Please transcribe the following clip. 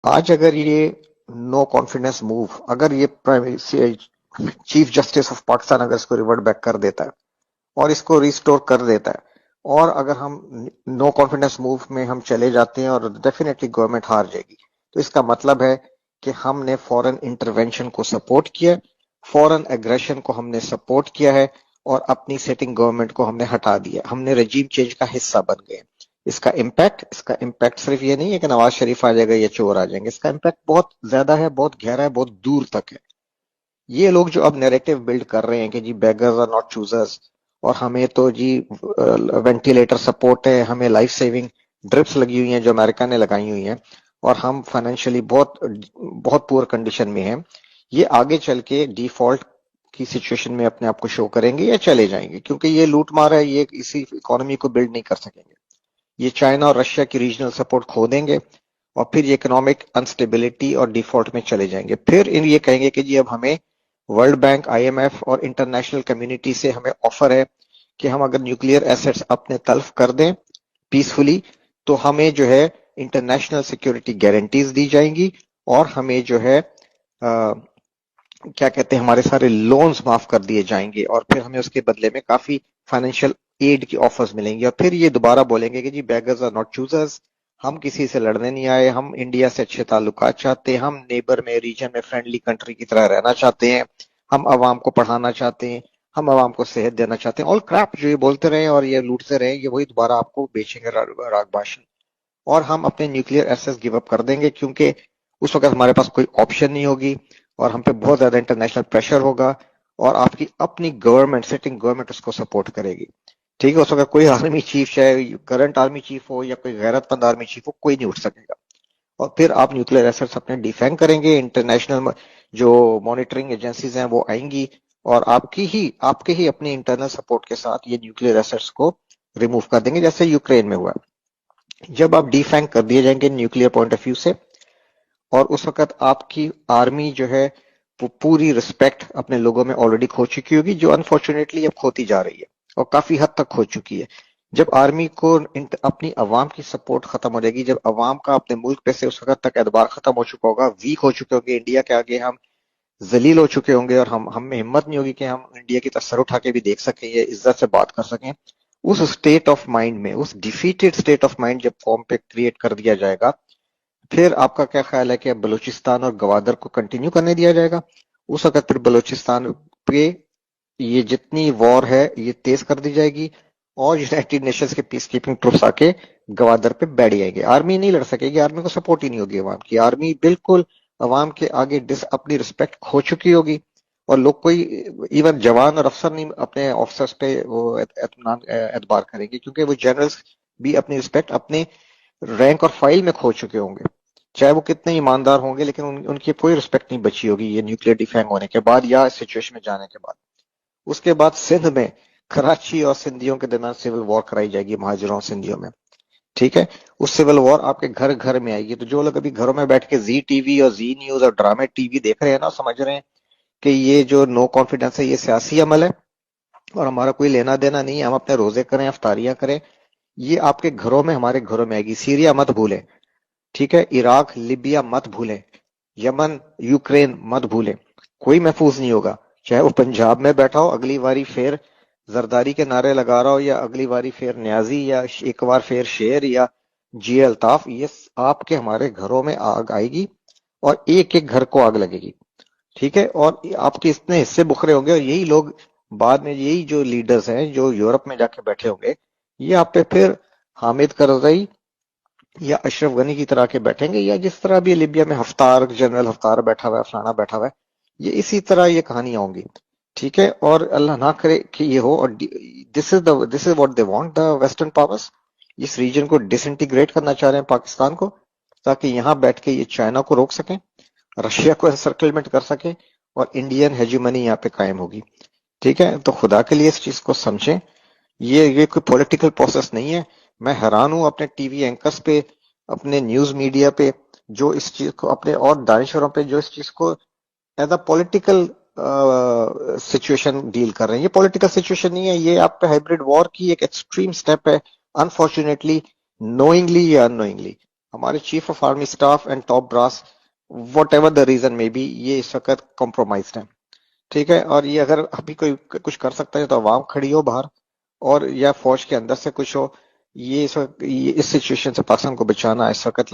आज अगर ये नो कॉन्फिडेंस मूव, अगर ये primary chief justice of Pakistan अगर इसको रिवर्ट बैक कर देता है और इसको रिस्टोर कर देता है, और अगर हम नो कॉन्फिडेंस मूव में हम चले जाते हैं और डेफिनेटली गवर्नमेंट हार जाएगी, तो इसका मतलब है कि हमने फॉरेन इंटरवेंशन को सपोर्ट किया, फॉरेन एग्रेशन को हमने सपोर्ट किया है और अपनी सेटिंग गवर्नमेंट को हमने हटा दिया, हमने रजीम चेंज का हिस्सा बन गए। इसका इम्पैक्ट सिर्फ ये नहीं है कि नवाज शरीफ आ जाएगा या चोर आ जाएंगे, इसका इम्पैक्ट बहुत ज्यादा है, बहुत गहरा है, बहुत दूर तक है। ये लोग जो अब नैरेटिव बिल्ड कर रहे हैं कि जी बेगर्स आर नॉट चूजर्स, और हमें तो जी वेंटिलेटर सपोर्ट है, हमें लाइफ सेविंग ड्रिप्स लगी हुई हैं जो अमेरिका ने लगाई हुई हैं, और हम फाइनेंशियली बहुत बहुत पुअर कंडीशन में हैं, ये आगे चल के डिफॉल्ट की सिचुएशन में अपने आप को शो करेंगे या चले जाएंगे, क्योंकि ये लूट मार है, ये इसी इकोनॉमी को बिल्ड नहीं कर सकेंगे। ये चाइना और रशिया की रीजनल सपोर्ट खो देंगे और फिर ये इकोनॉमिक अनस्टेबिलिटी और डिफॉल्ट में चले जाएंगे। फिर इन ये कहेंगे कि जी अब हमें वर्ल्ड बैंक, आईएमएफ और इंटरनेशनल कम्युनिटी से हमें ऑफर है कि हम अगर न्यूक्लियर एसेट्स अपने तल्फ कर दें पीसफुली, तो हमें जो है इंटरनेशनल सिक्योरिटी गारंटीज दी जाएंगी और हमें जो है क्या कहते हैं, हमारे सारे लोन्स माफ कर दिए जाएंगे, और फिर हमें उसके बदले में काफी फाइनेंशियल एड की ऑफर्स मिलेंगी। और फिर ये दोबारा बोलेंगे कि जी बेगर्स आर नॉट चूजर्स, हम किसी से लड़ने नहीं आए, हम इंडिया से अच्छे ताल्लुकात चाहते हैं, हम नेबर में, रीजन में फ्रेंडली कंट्री की तरह रहना चाहते हैं, हम आवाम को पढ़ाना चाहते हैं, हम आवाम को सेहत देना चाहते हैं। ऑल क्रैप जो ये बोलते रहे और ये लूटते रहे, ये वही दोबारा आपको बेचेंगे राग भाषण। और हम अपने न्यूक्लियर एसेट्स गिव अप कर देंगे, क्योंकि उस वक्त हमारे पास कोई ऑप्शन नहीं होगी और हम पे बहुत ज्यादा इंटरनेशनल प्रेशर होगा, और आपकी अपनी गवर्नमेंट, सिटिंग गवर्नमेंट उसको सपोर्ट करेगी। ठीक है, उस वक्त कोई आर्मी चीफ, चाहे करंट आर्मी चीफ हो या कोई गैरतमंद आर्मी चीफ हो, कोई नहीं उठ सकेगा। और फिर आप न्यूक्लियर एसेट्स अपने डिफेंड करेंगे, इंटरनेशनल जो मॉनिटरिंग एजेंसीज हैं वो आएंगी और आपके ही अपने इंटरनल सपोर्ट के साथ ये न्यूक्लियर एसेट्स को रिमूव कर देंगे, जैसे यूक्रेन में हुआ। जब आप डिफैंग कर दिए जाएंगे न्यूक्लियर पॉइंट ऑफ व्यू से, और उस वक्त आपकी आर्मी जो है वो पूरी रिस्पेक्ट अपने लोगों में ऑलरेडी खो चुकी होगी, जो अनफॉर्चुनेटली अब खोती जा रही है और काफी हद तक खो चुकी है। जब आर्मी को अपनी अवाम की सपोर्ट खत्म हो जाएगी, जब अवाम का अपने मुल्क पे से उस वक्त तक एतबार खत्म हो चुका होगा, वीक हो चुके होंगे, इंडिया के आगे हम जलील हो चुके होंगे, और हम में हिम्मत नहीं होगी कि हम इंडिया की तरफ सर उठा के भी देख सकें या इज्जत से बात कर सकें, उस स्टेट ऑफ माइंड में, उस डिफीटेड स्टेट ऑफ माइंड जब फॉर्म पे क्रिएट कर दिया जाएगा, फिर आपका क्या ख्याल है कि बलूचिस्तान और गवादर को कंटिन्यू करने दिया जाएगा? उस वक्त फिर बलूचिस्तान पे ये जितनी वॉर है ये तेज कर दी जाएगी और यूनाइटेड नेशंस के पीस कीपिंग ट्रुप्स आके गवादर पे बैठ जाएंगे। आर्मी नहीं लड़ सकेगी, आर्मी को सपोर्ट ही नहीं होगी अवाम की, आर्मी बिल्कुल अवाम के आगे अपनी रिस्पेक्ट खो चुकी होगी, और लोग कोई इवन जवान और अफसर नहीं अपने ऑफिसर्स पे वो एतबार करेंगे, क्योंकि वो जनरल्स भी अपनी रिस्पेक्ट अपने रैंक और फाइल में खो चुके होंगे, चाहे वो कितने ईमानदार होंगे, लेकिन उनकी कोई रिस्पेक्ट नहीं बची होगी ये न्यूक्लियर डिफेंग होने के बाद या इस सिचुएशन में जाने के बाद। उसके बाद सिंध में कराची और सिंधियों के दरमियान सिविल वॉर कराई जाएगी, महाजरों और सिंधियों में। ठीक है, उस सिविल वॉर आपके घर घर में आएगी। तो जो लोग अभी घरों में बैठ के जी टीवी और जी न्यूज और ड्रामे टीवी देख रहे हैं ना, समझ रहे हैं कि ये जो नो कॉन्फिडेंस है ये सियासी अमल है और हमारा कोई लेना देना नहीं है, हम अपने रोजे करें, अफ्तारियां करें, ये आपके घरों में, हमारे घरों में आएगी। सीरिया मत भूलें, ठीक है, इराक, लिबिया मत भूलें, यमन, यूक्रेन मत भूलें, कोई महफूज नहीं होगा। चाहे वो पंजाब में बैठा हो, अगली बारी फिर जरदारी के नारे लगा रहा हो, या अगली बारी फिर न्याजी, या एक बार फिर शेर, या जी अल्ताफ, ये आपके हमारे घरों में आग आएगी और एक एक घर को आग लगेगी। ठीक है, और आपके इतने हिस्से बुखरे होंगे, और यही लोग बाद में, यही जो लीडर्स हैं जो यूरोप में जाके बैठे होंगे, ये आप पे फिर हामिद करजई या अशरफ गनी की तरह के बैठेंगे, या जिस तरह भी लिबिया में हफ्तार, जनरल हफ्तार बैठा हुआ है, फलाना बैठा हुआ है, ये इसी तरह ये कहानियां होंगी। ठीक है, और अल्लाह ना करे कि ये हो। और this is what they want, the western powers इस रीजन को डिसइंटीग्रेट करना चाह रहे हैं, पाकिस्तान को, ताकि यहां बैठ के ये चाइना को रोक सकें, रशिया को एनसर्कलमेंट कर सके, और इंडियन हेजुमनी यहाँ पे कायम होगी। ठीक है, तो खुदा के लिए इस चीज को समझें, ये कोई पॉलिटिकल प्रोसेस नहीं है। मैं हैरान हूं अपने टीवी एंकर्स पे, अपने न्यूज मीडिया पे, जो इस चीज को अपने, और दानिशवरों पे जो इस चीज को as a political situation deal कर रहे हैं। ये पॉलिटिकल सिचुएशन नहीं है, ये आप पे हाइब्रिड वॉर की एक एक्सट्रीम स्टेप है, अनफॉर्चुनेटली, नोइंगली या अननोइंगली। हमारे chief of army staff and top brass, whatever the reason में बी, ये इस वक्त कॉम्प्रोमाइज्ड है। ठीक है, और ये अगर अभी कोई कुछ कर सकता है तो अवाम खड़ी हो बाहर, और या फौज के अंदर से कुछ हो। ये इस वक्त, ये इस सिचुएशन से पाकिस्तान को बचाना इस वक्त